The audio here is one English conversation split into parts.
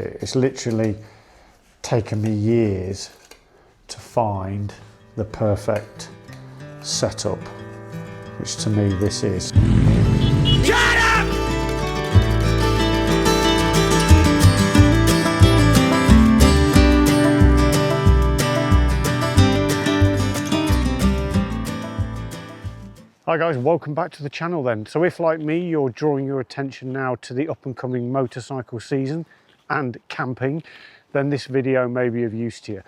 It's literally taken me years to find the perfect setup, which to me this is. Get up! Hi guys, welcome back to the channel then. So if like me, you're drawing your attention now to the up and coming motorcycle season and camping, then this video may be of use to you.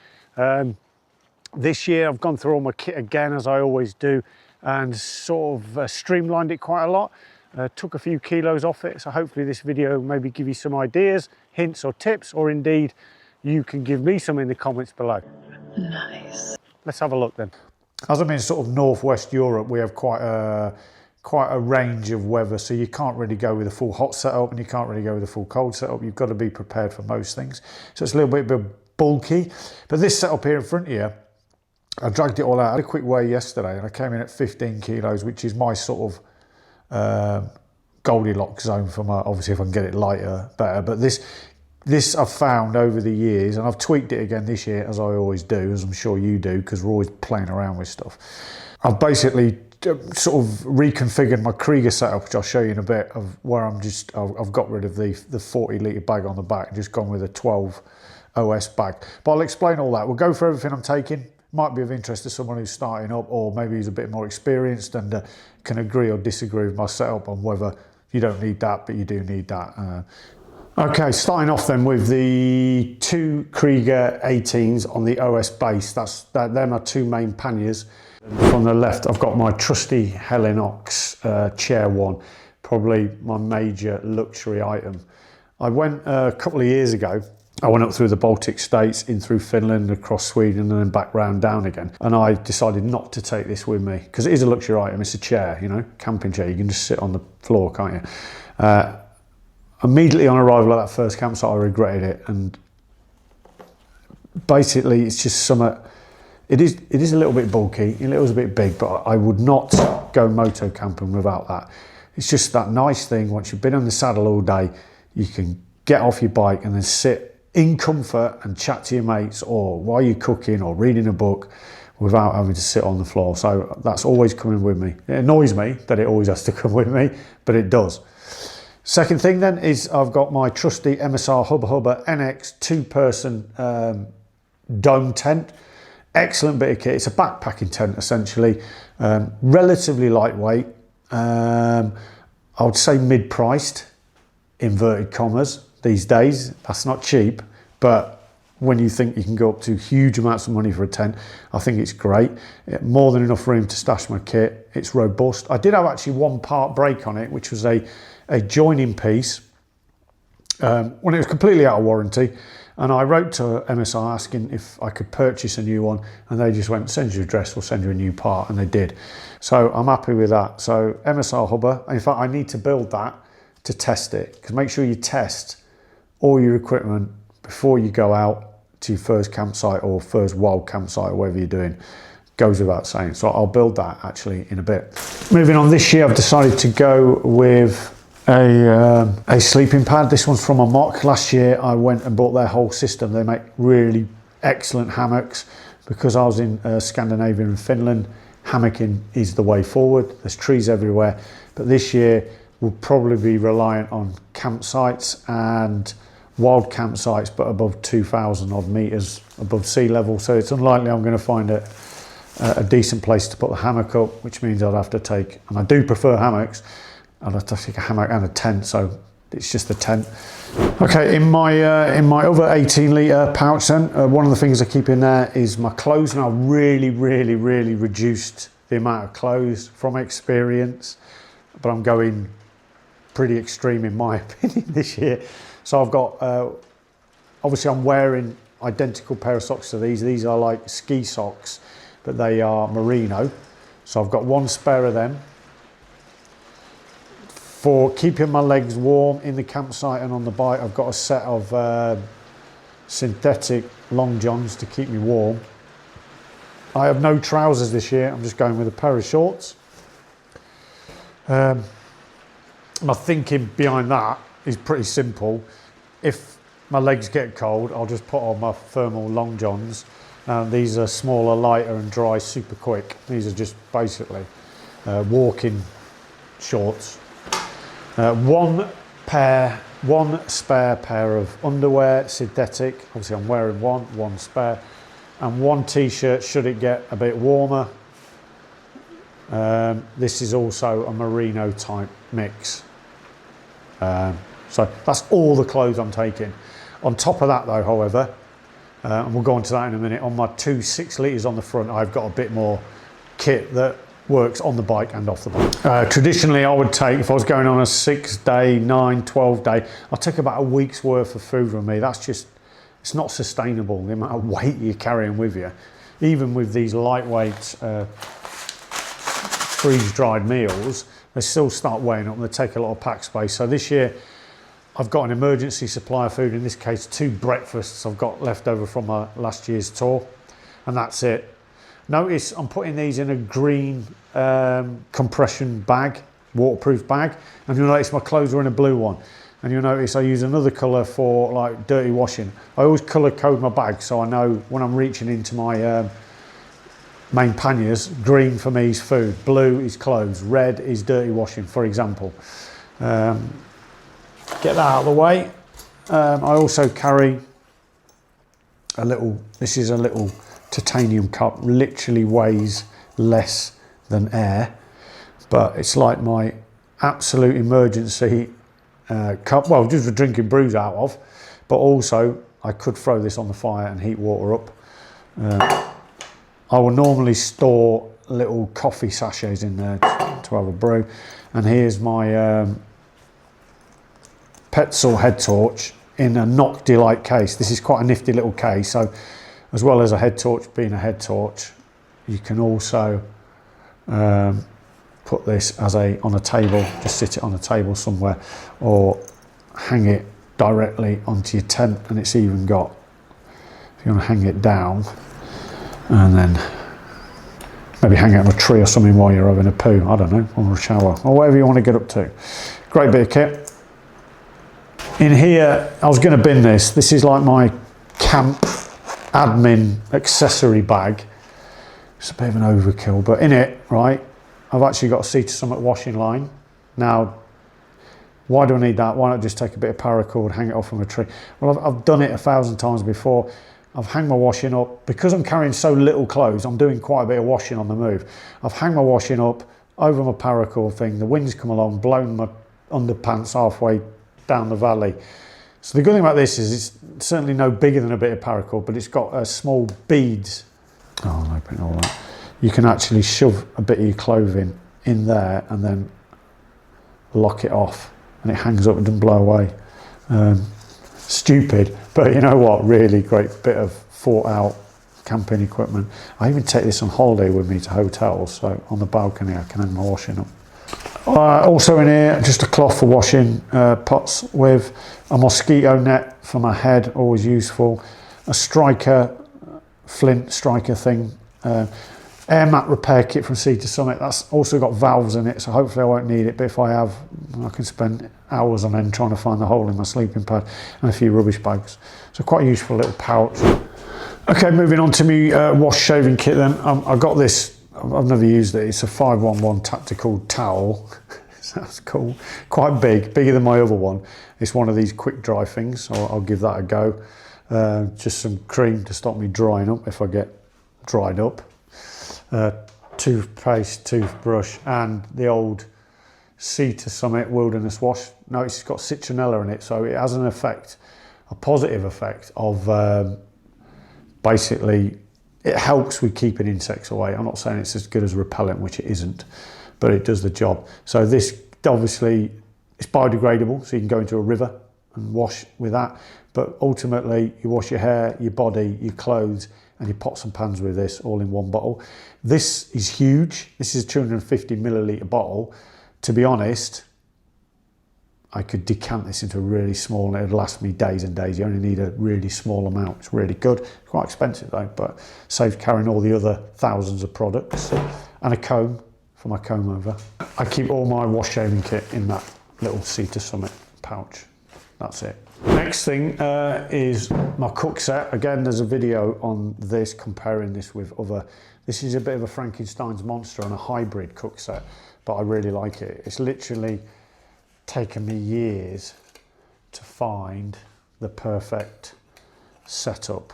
This year I've gone through all my kit again, as I always do, and sort of streamlined it quite a lot. Took a few kilos off it, so hopefully this video maybe give you some ideas, hints or tips, or indeed you can give me some in the comments below. Nice. Let's have a look then. As I'm in sort of northwest Europe, we have quite a range of weather, so you can't really go with a full hot setup and you can't really go with a full cold setup. You've got to be prepared for most things. So it's a little bit bulky, but this setup here in front of you, I dragged it all out. I had a quick weigh yesterday and I came in at 15 kilos, which is my sort of Goldilocks zone for my, obviously if I can get it lighter, better. But this I've found over the years, and I've tweaked it again this year, as I always do, as I'm sure you do, because we're always playing around with stuff. I've basically sort of reconfigured my Krieger setup, which I'll show you in a bit, of where I've got rid of the 40 litre bag on the back and just gone with a 12 OS bag. But I'll explain all that. We'll go for everything I'm taking. Might be of interest to someone who's starting up, or maybe who's a bit more experienced and can agree or disagree with my setup on whether you don't need that, but you do need that. Okay, starting off then with the two Krieger 18s on the OS base. They're my two main panniers. From the left, I've got my trusty Helinox Chair 1, probably my major luxury item. I went a couple of years ago, I went up through the Baltic states, in through Finland, across Sweden, and then back round down again. And I decided not to take this with me, because it is a luxury item. It's a chair, you know, camping chair. You can just sit on the floor, can't you? Immediately on arrival at that first campsite, I regretted it, and basically it's just something. It is a little bit bulky, a little bit big, but I would not go moto camping without that. It's just that nice thing. Once you've been on the saddle all day, you can get off your bike and then sit in comfort and chat to your mates, or while you're cooking or reading a book, without having to sit on the floor. So that's always coming with me. It annoys me that it always has to come with me, but it does. Second thing then is I've got my trusty MSR Hubba Hubba NX two-person dome tent. Excellent bit of kit. It's a backpacking tent essentially, relatively lightweight. I would say mid-priced, inverted commas, these days. That's not cheap, but when you think you can go up to huge amounts of money for a tent, I think it's great. More than enough room to stash my kit. It's robust. I did have actually one part break on it, which was a joining piece when it was completely out of warranty, and I wrote to MSI asking if I could purchase a new one, and they just went, send your address, we'll send you a new part, and they did. So I'm happy with that. So MSI Hubba, in fact I need to build that to test it, because make sure you test all your equipment before you go out to your first campsite or first wild campsite or whatever you're doing. Goes without saying. So I'll build that actually in a bit. Moving on, this year I've decided to go with a sleeping pad. This one's from a mock. Last year I went and bought their whole system. They make really excellent hammocks. Because I was in Scandinavia and Finland, hammocking is the way forward. There's trees everywhere, but this year we'll probably be reliant on campsites and wild campsites, but above 2,000 odd meters above sea level. So it's unlikely I'm going to find a decent place to put the hammock up, which means I'd have to take, and I do prefer hammocks, I'd have to take a hammock and a tent, so it's just the tent. Okay, in my other 18 litre pouch then, one of the things I keep in there is my clothes. Now I've really reduced the amount of clothes from experience, but I'm going pretty extreme in my opinion this year. So I've got, obviously I'm wearing identical pair of socks to these. These are like ski socks, but they are merino. So I've got one spare of them for keeping my legs warm in the campsite and on the bike. I've got a set of synthetic long johns to keep me warm. I have no trousers this year. I'm just going with a pair of shorts. My thinking behind that is pretty simple. If my legs get cold, I'll just put on my thermal long johns. These are smaller, lighter and dry super quick. These are just basically walking shorts. One spare pair of underwear, synthetic. Obviously I'm wearing one spare. And one t-shirt should it get a bit warmer. This is also a merino type mix. So that's all the clothes I'm taking. On top of that though, however, and we'll go on to that in a minute, on my 2 6 litres on the front, I've got a bit more kit that works on the bike and off the bike. Traditionally, I would take, if I was going on a 6-day, 9, 12-day, I'll take about a week's worth of food with me. That's just, it's not sustainable, the amount of weight you're carrying with you. Even with these lightweight freeze-dried meals, they still start weighing up and they take a lot of pack space. So this year, I've got an emergency supply of food, in this case 2 breakfasts I've got left over from my last year's tour, and that's it. Notice I'm putting these in a green compression bag, waterproof bag, and you'll notice my clothes are in a blue one. And you'll notice I use another colour for like dirty washing. I always colour code my bag so I know when I'm reaching into my main panniers. Green for me is food, blue is clothes, red is dirty washing, for example. Get that out of the way. I also carry a little, this is a little titanium cup, literally weighs less than air, but it's like my absolute emergency cup, well, just for drinking brews out of, but also I could throw this on the fire and heat water up. I will normally store little coffee sachets in there to have a brew, and here's my Petzl head torch in a Knock Delight case. This is quite a nifty little case, so as well as a head torch being a head torch, you can also put this as on a table, just sit it on a table somewhere, or hang it directly onto your tent, and it's even got, if you want to hang it down, and then maybe hang it on a tree or something while you're having a poo, I don't know, or a shower, or whatever you want to get up to. Great bit of kit. In here, I was going to bin this. This is like my camp admin accessory bag. It's a bit of an overkill, but in it, right, I've actually got a Sea to Summit washing line. Now, why do I need that? Why not just take a bit of paracord, hang it off from a tree? Well, I've done it 1,000 times before. I've hung my washing up. Because I'm carrying so little clothes, I'm doing quite a bit of washing on the move. I've hung my washing up over my paracord thing. The wind's come along, blown my underpants halfway down the valley. So the good thing about this is it's certainly no bigger than a bit of paracord, but it's got small beads. Oh, I'll open all that. You can actually shove a bit of your clothing in there and then lock it off, and it hangs up and doesn't blow away. Stupid, but you know what? Really great bit of thought out camping equipment. I even take this on holiday with me to hotels, so on the balcony I can hang my washing up. Also in here, just a cloth for washing pots with, a mosquito net for my head, always useful, a striker, flint striker thing, air mat repair kit from Sea to Summit. That's also got valves in it, so hopefully I won't need it, but if I have, I can spend hours on end trying to find the hole in my sleeping pad, and a few rubbish bags. So quite a useful little pouch. Okay, moving on to my wash shaving kit then. I got this, I've never used it, it's a 511 tactical towel. Sounds cool. Quite big, bigger than my other one. It's one of these quick dry things, so I'll give that a go. Just some cream to stop me drying up if I get dried up. Toothpaste, toothbrush, and the old Sea to Summit Wilderness Wash. Notice it's got citronella in it, so it has an effect, a positive effect of basically, it helps with keeping insects away. I'm not saying it's as good as repellent, which it isn't, but it does the job. So this obviously, it's biodegradable, so you can go into a river and wash with that. But ultimately, you wash your hair, your body, your clothes, and your pots and pans with this all in one bottle. This is huge. This is a 250 milliliter bottle. To be honest, I could decant this into really small and it'd last me days and days. You only need a really small amount. It's really good. It's quite expensive though, but saves carrying all the other thousands of products. And a comb for my comb over. I keep all my wash shaving kit in that little Sea to Summit pouch. That's it. Next thing is my cook set. Again, there's a video on this, comparing this with other. This is a bit of a Frankenstein's monster and a hybrid cook set, but I really like it. It's literally taken me years to find the perfect setup.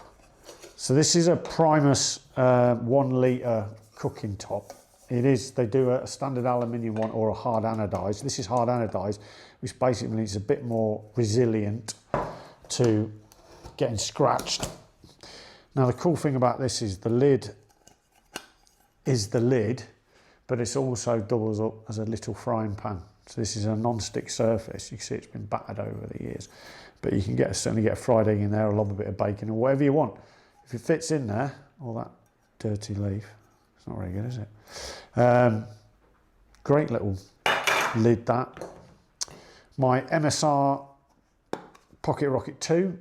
So this is a Primus 1 litre cooking top. It is, they do a standard aluminium one or a hard anodised. This is hard anodised, which basically means it's a bit more resilient to getting scratched. Now the cool thing about this is the lid is the lid, but it also doubles up as a little frying pan. So this is a non-stick surface. You can see it's been battered over the years, but you can certainly get a fried egg in there, a lob a bit of bacon, or whatever you want. If it fits in there, all that dirty leaf, it's not very good, is it? Great little lid, that. My MSR Pocket Rocket 2,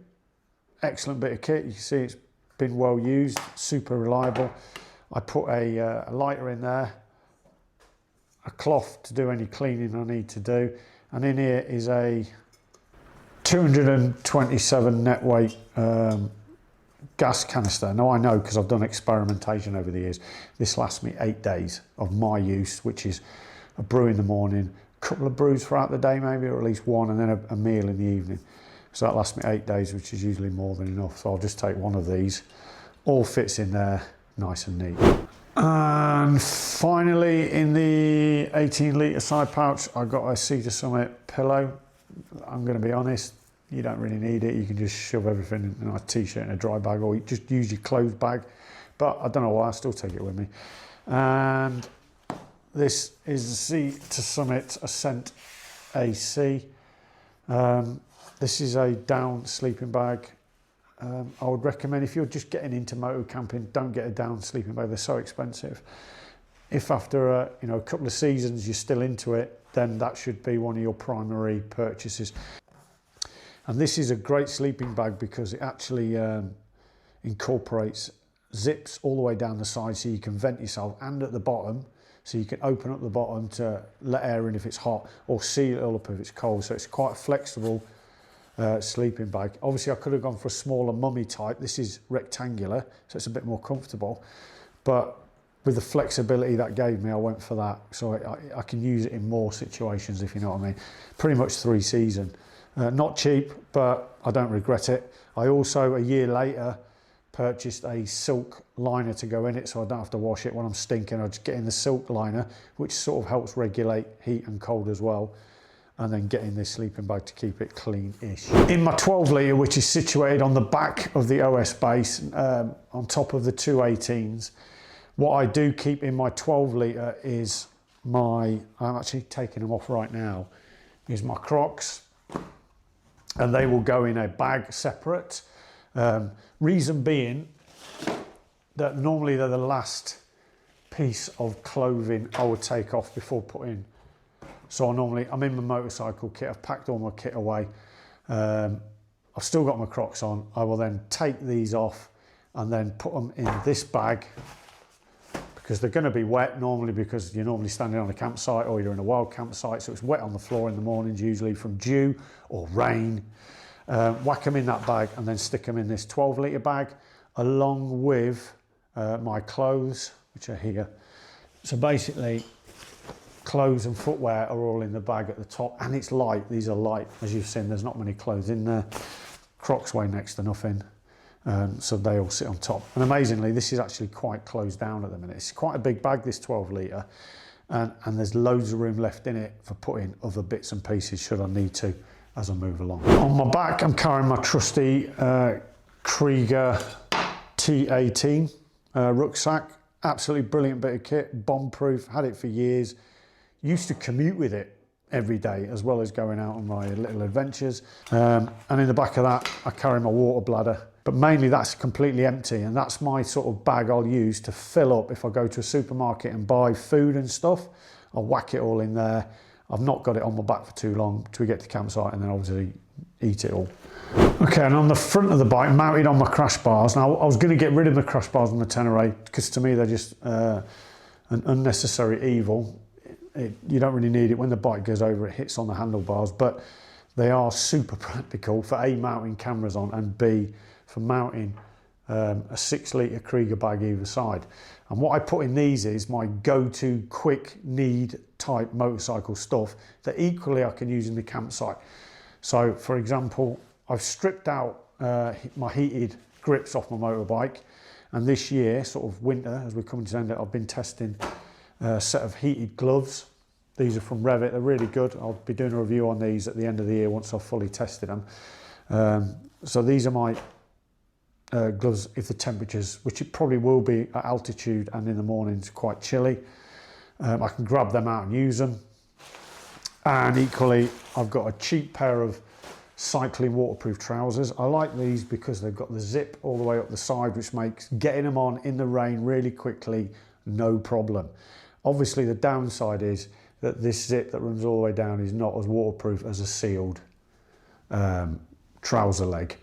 excellent bit of kit. You can see it's been well used, super reliable. I put a lighter in there, a cloth to do any cleaning I need to do, and in here is a 227 net weight gas canister. Now I know, because I've done experimentation over the years, this lasts me 8 days of my use, which is a brew in the morning, a couple of brews throughout the day maybe, or at least one, and then a meal in the evening. So that lasts me 8 days, which is usually more than enough. So I'll just take one of these, all fits in there, nice and neat. And finally, in the 18 litre side pouch, I got a Cedar Summit pillow. I'm going to be honest, you don't really need it. You can just shove everything in a t-shirt in a dry bag, or you just use your clothes bag. But I don't know why, I still take it with me. And this is the Cedar Summit Ascent AC. This is a down sleeping bag. I would recommend, if you're just getting into moto camping, don't get a down sleeping bag. They're so expensive. If after a couple of seasons you're still into it, then that should be one of your primary purchases. And this is a great sleeping bag because it actually incorporates zips all the way down the side, so you can vent yourself, and at the bottom, so you can open up the bottom to let air in if it's hot, or seal it all up if it's cold. So it's quite a flexible sleeping bag. Obviously I could have gone for a smaller mummy type. This is rectangular, so it's a bit more comfortable, but with the flexibility that gave me, I went for that. So I can use it in more situations, if you know what I mean. Pretty much 3 season. Not cheap, but I don't regret it. I also, a year later, purchased a silk liner to go in it, so I don't have to wash it when I'm stinking. I just get in the silk liner, which sort of helps regulate heat and cold as well, and then get in this sleeping bag to keep it clean-ish. In my 12 litre, which is situated on the back of the OS base, on top of the 218s, what I do keep in my 12 litre is I'm actually taking them off right now, is my Crocs, and they will go in a bag separate. Reason being that normally they're the last piece of clothing I would take off before putting. So I'm in my motorcycle kit, I've packed all my kit away. I've still got my Crocs on. I will then take these off and then put them in this bag, because they're going to be wet normally, because you're normally standing on a campsite or you're in a wild campsite, so it's wet on the floor in the mornings, usually from dew or rain. Whack them in that bag and then stick them in this 12 litre bag, along with my clothes, which are here. So basically, clothes and footwear are all in the bag at the top, and it's light. These are light. As you've seen, there's not many clothes in there. Crocs weigh next to nothing. So they all sit on top. And amazingly, this is actually quite closed down at the minute. It's quite a big bag, this 12 litre, and there's loads of room left in it for putting other bits and pieces should I need to as I move along. On my back, I'm carrying my trusty Krieger T18 rucksack. Absolutely brilliant bit of kit, bomb-proof, had it for years. Used to commute with it every day, as well as going out on my little adventures. And in the back of that, I carry my water bladder. But mainly that's completely empty, and that's my sort of bag I'll use to fill up if I go to a supermarket and buy food and stuff. I'll whack it all in there. I've not got it on my back for too long till we get to the campsite, and then obviously eat it all. Okay, and on the front of the bike, mounted on my crash bars. Now, I was going to get rid of my crash bars on the Tenere, because to me they're just an unnecessary evil. You don't really need it. When the bike goes over, it hits on the handlebars, but They are super practical for A, mounting cameras on, and B, for mounting a 6 litre Krieger bag either side. And what I put in these is my go-to quick need type motorcycle stuff that equally I can use in the campsite. So for example, I've stripped out my heated grips off my motorbike, and this year, sort of winter, as we're coming to the end of it, I've been testing a set of heated gloves. These are from Revit, they're really good. I'll be doing a review on these at the end of the year once I've fully tested them. So these are my gloves if the temperatures, which it probably will be at altitude and in the mornings, quite chilly. I can grab them out and use them. And equally, I've got a cheap pair of cycling waterproof trousers. I like these because they've got the zip all the way up the side, which makes getting them on in the rain really quickly no problem. Obviously the downside is that this zip that runs all the way down is not as waterproof as a sealed trouser leg.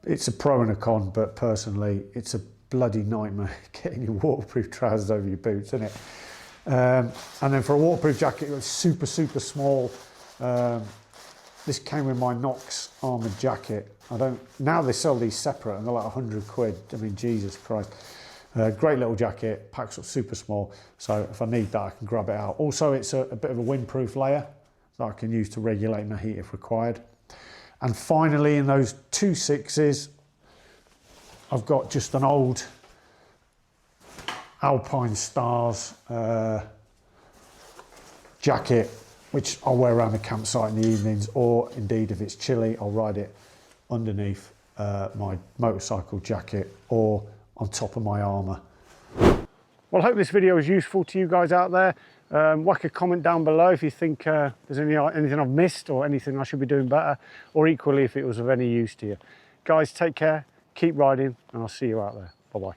It's a pro and a con, but personally it's a bloody nightmare getting your waterproof trousers over your boots, isn't it? And then for a waterproof jacket, it was super small. This came with my Knox armoured jacket. Now they sell these separate and they're like 100 quid. I mean, Jesus Christ. Great little jacket, packs up super small. So if I need that, I can grab it out. Also, it's a bit of a windproof layer that I can use to regulate my heat if required. And finally, in those 2 6s, I've got just an old Alpine Stars jacket, which I'll wear around the campsite in the evenings, or indeed if it's chilly, I'll ride it underneath my motorcycle jacket or on top of my armour. Well, I hope this video was useful to you guys out there. Whack a comment down below if you think there's anything I've missed or anything I should be doing better, or equally if it was of any use to you. Guys, take care, keep riding, and I'll see you out there. Bye-bye.